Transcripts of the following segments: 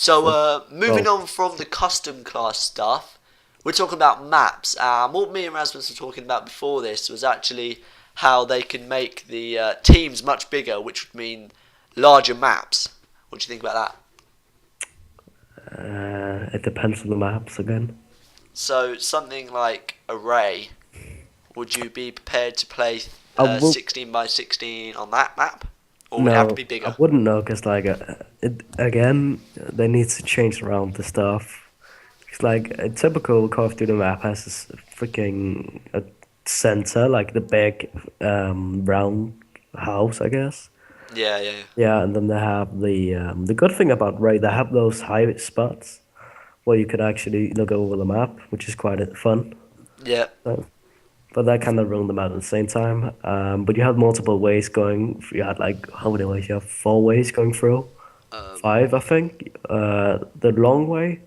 So, Well, moving on from the custom class stuff, we're talking about maps. What me and Rasmus were talking about before this was actually how they can make the teams much bigger, which would mean larger maps. What do you think about it depends on the maps again. that? So, something like Array, would you be prepared to play I will 16 by 16 on that map? Or would it have to no, be I bigger? wouldn't know because it again they need to change around the stuff. It's like a typical Call of Duty map has this freaking center, like the big round house, I guess. Yeah, yeah, Yeah, and then they have the good thing about Ray, they have those high spots where you could actually look over the map, which is quite fun. yeah. So, but that kind of ruined them out at the same time. But you had multiple ways going. You had like how many ways? You have four ways going through. Five, I think. The long way,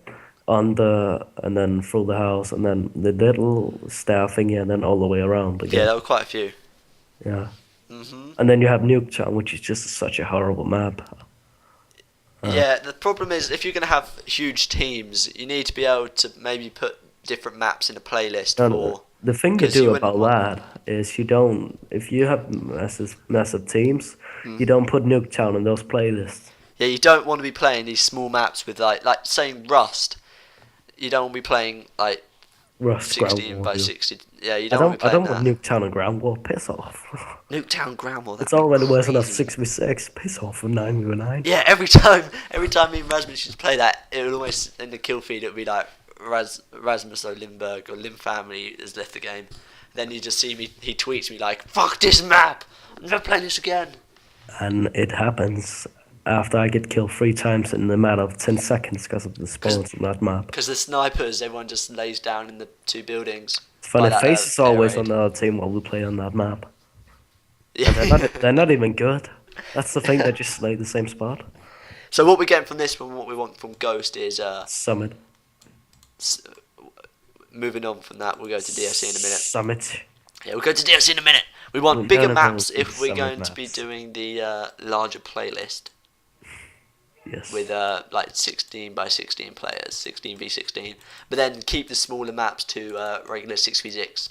on the and then through the house, and then the little stair thingy, and then all the way around Yeah, again. there were quite a few. Yeah. Hmm. And then you have Nuketown, which is just such a horrible map. Uh, Yeah, the problem is if you're going to have huge teams, you need to be able to maybe put different maps in a playlist and for, the thing you because you do wouldn't about want. that is you don't, if you have massive teams, Hmm. you don't put Nuketown in those playlists. Yeah, you don't want to be playing these small maps with like saying Rust. You don't want to be playing like Rust ground 16 war, by dude. 60. Yeah, you don't want to be I playing don't want that. Nuketown and ground war. Piss off. Nuketown Ground War, It's that'd be already worse enough crazy. 6v6. Piss off for 9v9. Yeah, every time me and Rasmus used to play that, it would always in the kill feed it would be like Rasmus or Limburg or Lim family has left the game. Then you just see me, he tweets me like, "Fuck this map! I'm never playing this again." And it happens after I get killed 3 times in a matter of 10 seconds because of the spawns on that map. Because the snipers, everyone just lays down in the two buildings It's by funny, that Face is air always on raid. the other team while we play on that map. And Yeah. they're not even good. That's the thing, they just slay the same spot. So what we're getting from this one, what we want from Ghost is Summit. s- moving on from that. We'll go to DLC in a minute. Summit. Yeah, we'll go to DLC in a minute. We We're want bigger gonna go maps to if we're Summit going to be maps. doing the larger playlist Yes. with like 16 by 16 players, 16v16. But then keep the smaller maps to regular 6v6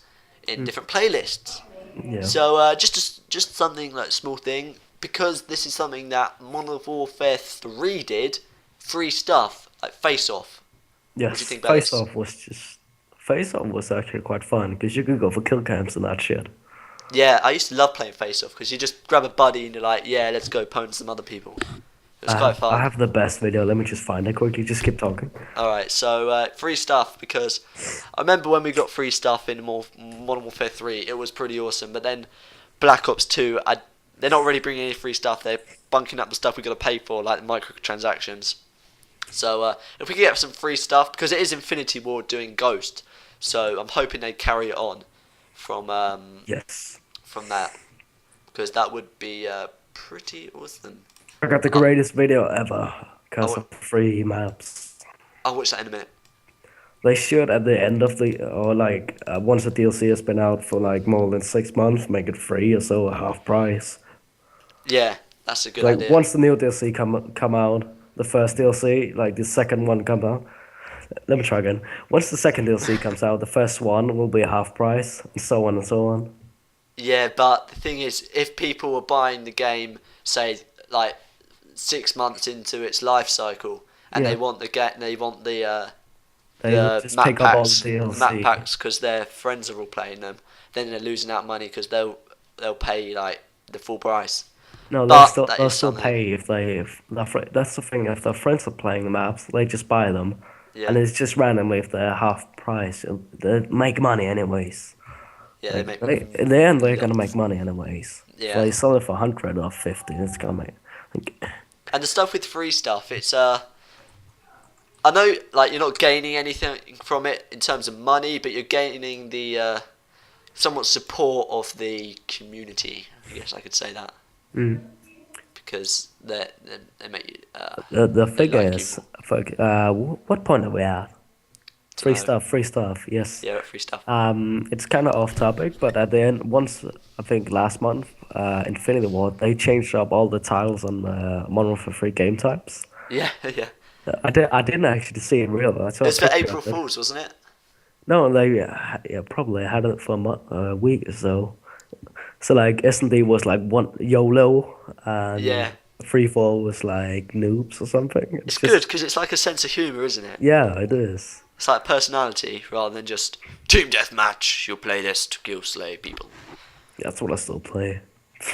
in different playlists. Yeah. So just something like a small thing, because this is something that Modern Warfare 3 did, free stuff like Face Off. Yes. What do you think about Face this? Off was just. Face Off was actually quite fun because you could go for kill cams and that shit. Yeah, I used to love playing Face Off because you just grab a buddy and you're like, yeah, let's go pwn some other people. It was quite I fun. have the best video. Let me just find it quickly. Just keep talking. Alright, so free stuff, because I remember when we got free stuff in Modern Warfare 3, it was pretty awesome, but then Black Ops 2, they're not really bringing any free stuff, they're bunking up the stuff we got to pay for, like the microtransactions. So if we could get some free stuff, because it is Infinity Ward doing Ghost, so I'm hoping they carry it on from Yes. that, because that would be pretty awesome. I got the Oh, greatest video ever because oh, of free maps. I'll watch that in a minute. They should at the end of the or like once the DLC has been out for like more than 6 months, make it free or so, half price. Yeah, that's a good Like idea. once the new DLC come out, the first DLC, like the second one comes out. Let me try again. Once the second DLC comes out, the first one will be half price, and so on and so on. Yeah, but the thing is, if people were buying the game, say like 6 months into its life cycle, and Yeah, they want they would the just map pick up all the map DLC. packs because their friends are all playing them, then they're losing out money because they'll pay like the full price. No, But that they'll is still something. pay if that's the thing. If their friends are playing the maps, they just buy them, Yeah, and it's just randomly if they're half price. They make money anyways. yeah, they Like make in the end, they're gonna make millions. money anyways. If Yeah, they sell it for 100 or 50, it's gonna make. Like, and the stuff with free stuff, it's I know like you're not gaining anything from it in terms of money, but you're gaining the somewhat support of the community. I guess I could say that, mm. because they make you The they figure like you is, more. fuck, what point are we at? Don't know. Free stuff, yes. Yeah, free stuff. It's kind of off topic, but at the end, once I think last month, Infinity Ward, they changed up all the tiles on Modern Warfare 3 game types. Yeah, yeah. I didn't actually see it real. I It saw a was for picture April of it. Fools, wasn't it? No, they yeah, probably had it for a week or so. So like S&D was like one YOLO Yeah. and free fall was like noobs or something. It's It's good just because it's like a sense of humour, isn't it? yeah, it is. It's like personality rather than just team deathmatch. You'll play this to kill slay people. That's what I still play.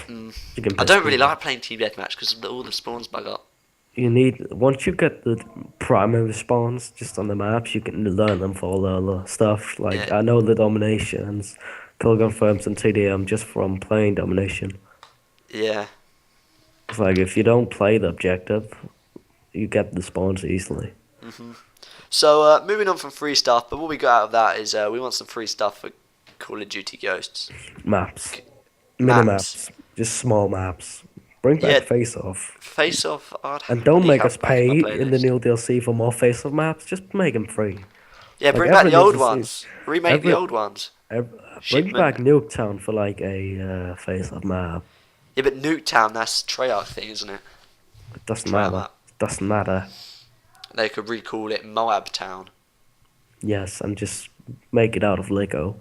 You can I piss don't really people. like playing team deathmatch because all the spawns bug up. You need once you get the primary spawns just on the maps, you can learn them for all the other stuff. Like Yeah, I know the dominations, kill confirms, and TDM just from playing domination. yeah. It's like if you don't play the objective, you get the spawns easily. So moving on from free stuff, but what we got out of that is we want some free stuff for Call of Duty Ghosts Maps, mini maps. maps, just small maps. Bring back Yeah, Face Off. Face Off. I'd And don't happily make have us back in my pay in the playlist. new DLC for more Face Off maps. Just make them free. Yeah, Like bring back every the new old DLC, ones. Remake the every, old ones. every bring Shipment. back Nuketown for like a Face Off map. Yeah, but Nuketown, that's Treyarch thing, isn't it? It doesn't Treyarch matter. map. It doesn't matter. They could recall it Moab Town. Yes, and just make it out of Lego.